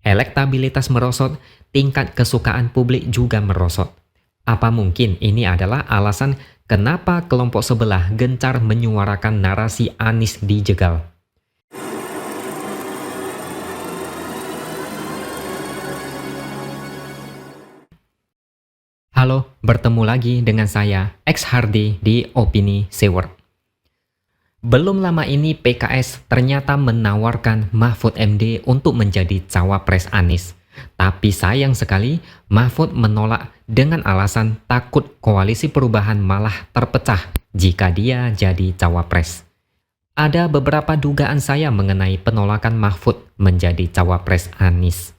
Elektabilitas merosot, tingkat kesukaan publik juga merosot. Apa mungkin ini adalah alasan kenapa kelompok sebelah gencar menyuarakan narasi Anies dijegal? Halo, bertemu lagi dengan saya, X Hardy di Opini Seward. Belum lama ini PKS ternyata menawarkan Mahfud MD untuk menjadi cawapres Anies. Tapi sayang sekali, Mahfud menolak dengan alasan takut koalisi perubahan malah terpecah jika dia jadi cawapres. Ada beberapa dugaan saya mengenai penolakan Mahfud menjadi cawapres Anies.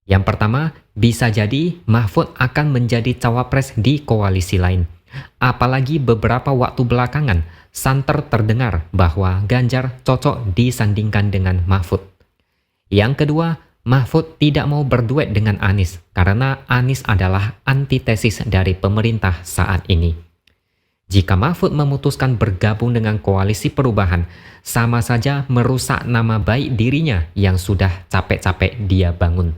Yang pertama, bisa jadi Mahfud akan menjadi cawapres di koalisi lain. Apalagi beberapa waktu belakangan, santer terdengar bahwa Ganjar cocok disandingkan dengan Mahfud. Yang kedua, Mahfud tidak mau berduet dengan Anies karena Anies adalah antitesis dari pemerintah saat ini. Jika Mahfud memutuskan bergabung dengan koalisi perubahan, sama saja merusak nama baik dirinya yang sudah capek-capek dia bangun.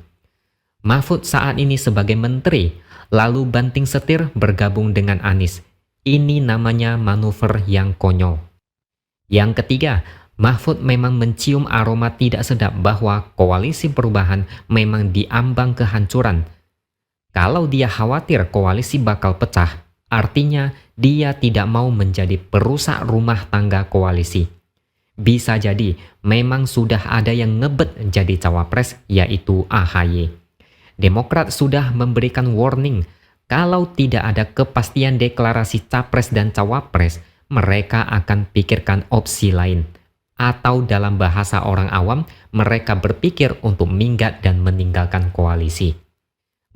Mahfud saat ini sebagai menteri, lalu banting setir bergabung dengan Anies. Ini namanya manuver yang konyol. Yang ketiga, Mahfud memang mencium aroma tidak sedap bahwa koalisi perubahan memang diambang kehancuran. Kalau dia khawatir koalisi bakal pecah, artinya dia tidak mau menjadi perusak rumah tangga koalisi. Bisa jadi memang sudah ada yang ngebet jadi cawapres, yaitu AHY. Demokrat sudah memberikan warning, kalau tidak ada kepastian deklarasi capres dan cawapres, mereka akan pikirkan opsi lain. Atau dalam bahasa orang awam, mereka berpikir untuk minggat dan meninggalkan koalisi.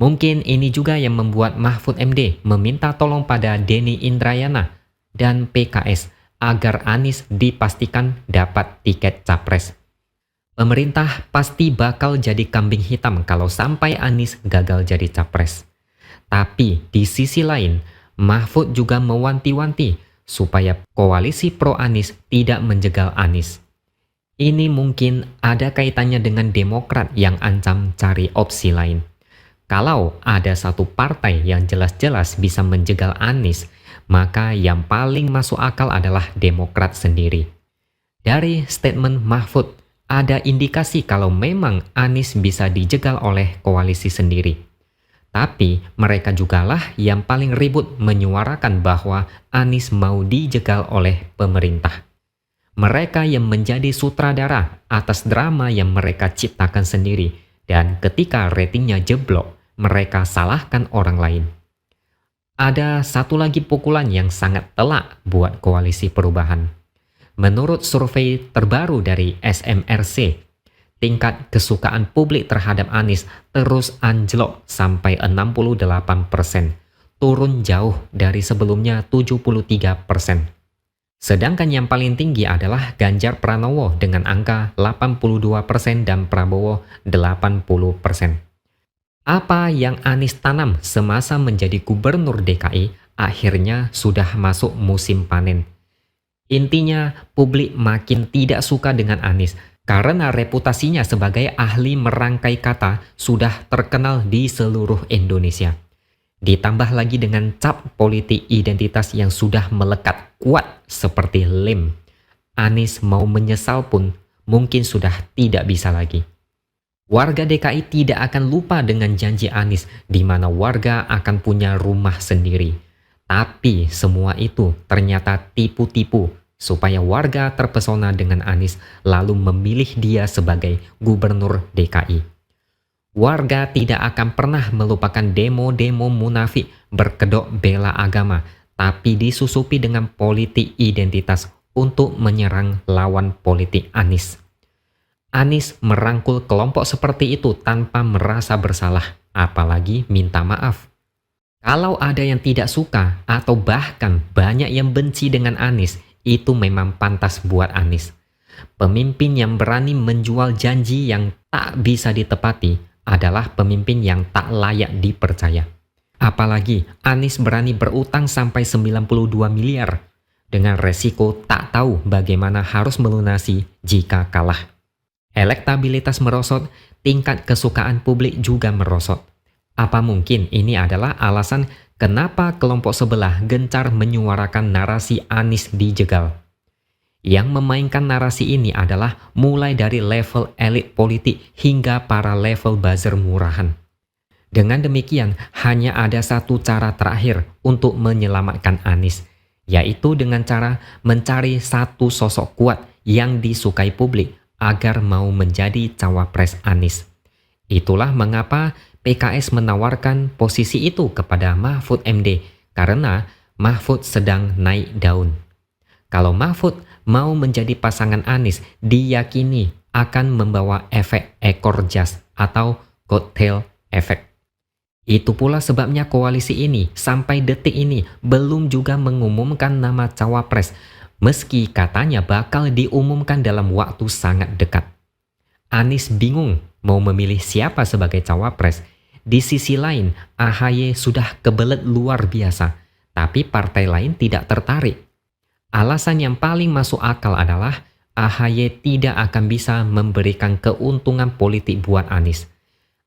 Mungkin ini juga yang membuat Mahfud MD meminta tolong pada Denny Indrayana dan PKS agar Anies dipastikan dapat tiket capres. Pemerintah pasti bakal jadi kambing hitam kalau sampai Anies gagal jadi capres. Tapi di sisi lain, Mahfud juga mewanti-wanti supaya koalisi pro Anies tidak menjegal Anies. Ini mungkin ada kaitannya dengan Demokrat yang ancam cari opsi lain. Kalau ada satu partai yang jelas-jelas bisa menjegal Anies, maka yang paling masuk akal adalah Demokrat sendiri. Dari statement Mahfud, ada indikasi kalau memang Anies bisa dijegal oleh koalisi sendiri. Tapi mereka jugalah yang paling ribut menyuarakan bahwa Anies mau dijegal oleh pemerintah. Mereka yang menjadi sutradara atas drama yang mereka ciptakan sendiri, dan ketika ratingnya jeblok, mereka salahkan orang lain. Ada satu lagi pukulan yang sangat telak buat koalisi perubahan. Menurut survei terbaru dari SMRC, tingkat kesukaan publik terhadap Anies terus anjlok sampai 68%, turun jauh dari sebelumnya 73%. Sedangkan yang paling tinggi adalah Ganjar Pranowo dengan angka 82% dan Prabowo 80%. Apa yang Anies tanam semasa menjadi gubernur DKI akhirnya sudah masuk musim panen. Intinya, publik makin tidak suka dengan Anies karena reputasinya sebagai ahli merangkai kata sudah terkenal di seluruh Indonesia. Ditambah lagi dengan cap politik identitas yang sudah melekat kuat seperti lem. Anies mau menyesal pun mungkin sudah tidak bisa lagi. Warga DKI tidak akan lupa dengan janji Anies di mana warga akan punya rumah sendiri. Tapi semua itu ternyata tipu-tipu supaya warga terpesona dengan Anies lalu memilih dia sebagai gubernur DKI. Warga tidak akan pernah melupakan demo-demo munafik berkedok bela agama, tapi disusupi dengan politik identitas untuk menyerang lawan politik Anies. Anies merangkul kelompok seperti itu tanpa merasa bersalah, apalagi minta maaf. Kalau ada yang tidak suka atau bahkan banyak yang benci dengan Anies, itu memang pantas buat Anies. Pemimpin yang berani menjual janji yang tak bisa ditepati adalah pemimpin yang tak layak dipercaya. Apalagi Anies berani berutang sampai 92 miliar dengan resiko tak tahu bagaimana harus melunasi jika kalah. Elektabilitas merosot, tingkat kesukaan publik juga merosot. Apa mungkin ini adalah alasan kenapa kelompok sebelah gencar menyuarakan narasi Anies dijegal? Yang memainkan narasi ini adalah mulai dari level elit politik hingga para level buzzer murahan. Dengan demikian, hanya ada satu cara terakhir untuk menyelamatkan Anies, yaitu dengan cara mencari satu sosok kuat yang disukai publik agar mau menjadi cawapres Anies. Itulah mengapa PKS menawarkan posisi itu kepada Mahfud MD, karena Mahfud sedang naik daun. Kalau Mahfud mau menjadi pasangan Anies, diyakini akan membawa efek ekor jas atau coattail effect. Itu pula sebabnya koalisi ini sampai detik ini belum juga mengumumkan nama cawapres, meski katanya bakal diumumkan dalam waktu sangat dekat. Anies bingung mau memilih siapa sebagai cawapres. Di sisi lain, AHY sudah kebelet luar biasa, tapi partai lain tidak tertarik. Alasan yang paling masuk akal adalah AHY tidak akan bisa memberikan keuntungan politik buat Anies.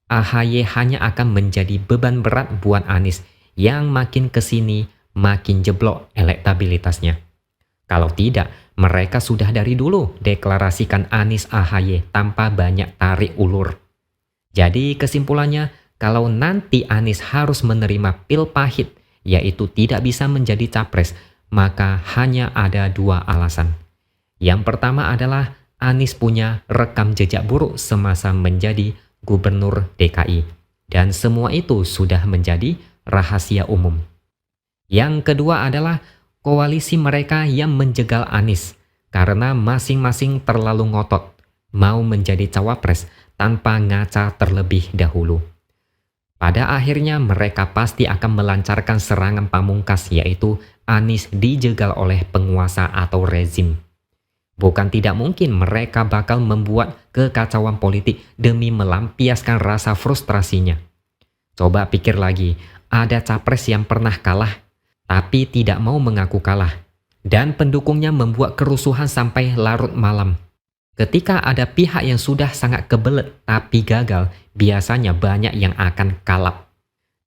AHY hanya akan menjadi beban berat buat Anies yang makin kesini makin jeblok elektabilitasnya. Kalau tidak, mereka sudah dari dulu deklarasikan Anies AHY tanpa banyak tarik ulur. Jadi kesimpulannya, kalau nanti Anies harus menerima pil pahit, yaitu tidak bisa menjadi capres, maka hanya ada dua alasan. Yang pertama adalah Anies punya rekam jejak buruk semasa menjadi Gubernur DKI, dan semua itu sudah menjadi rahasia umum. Yang kedua adalah koalisi mereka yang menjegal Anies karena masing-masing terlalu ngotot mau menjadi cawapres tanpa ngaca terlebih dahulu. Pada akhirnya mereka pasti akan melancarkan serangan pamungkas, yaitu Anies dijegal oleh penguasa atau rezim. Bukan tidak mungkin mereka bakal membuat kekacauan politik demi melampiaskan rasa frustrasinya. Coba pikir lagi, ada capres yang pernah kalah, tapi tidak mau mengaku kalah, dan pendukungnya membuat kerusuhan sampai larut malam. Ketika ada pihak yang sudah sangat kebelet tapi gagal, biasanya banyak yang akan kalap.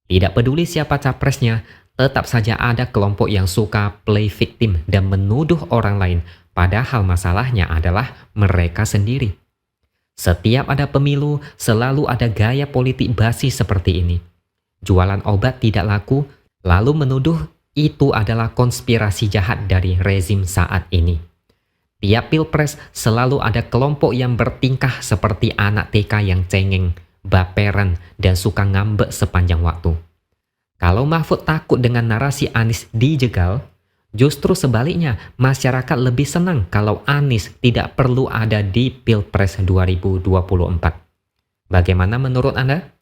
Tidak peduli siapa capresnya, tetap saja ada kelompok yang suka play victim dan menuduh orang lain, padahal masalahnya adalah mereka sendiri. Setiap ada pemilu, selalu ada gaya politik basi seperti ini. Jualan obat tidak laku, lalu menuduh itu adalah konspirasi jahat dari rezim saat ini. Tiap pilpres selalu ada kelompok yang bertingkah seperti anak TK yang cengeng, baperan, dan suka ngambek sepanjang waktu. Kalau Mahfud takut dengan narasi Anies dijegal, justru sebaliknya, masyarakat lebih senang kalau Anies tidak perlu ada di Pilpres 2024. Bagaimana menurut Anda?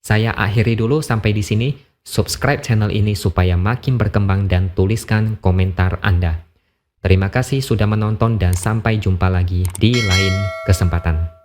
Saya akhiri dulu sampai di sini. Subscribe channel ini supaya makin berkembang dan tuliskan komentar Anda. Terima kasih sudah menonton dan sampai jumpa lagi di lain kesempatan.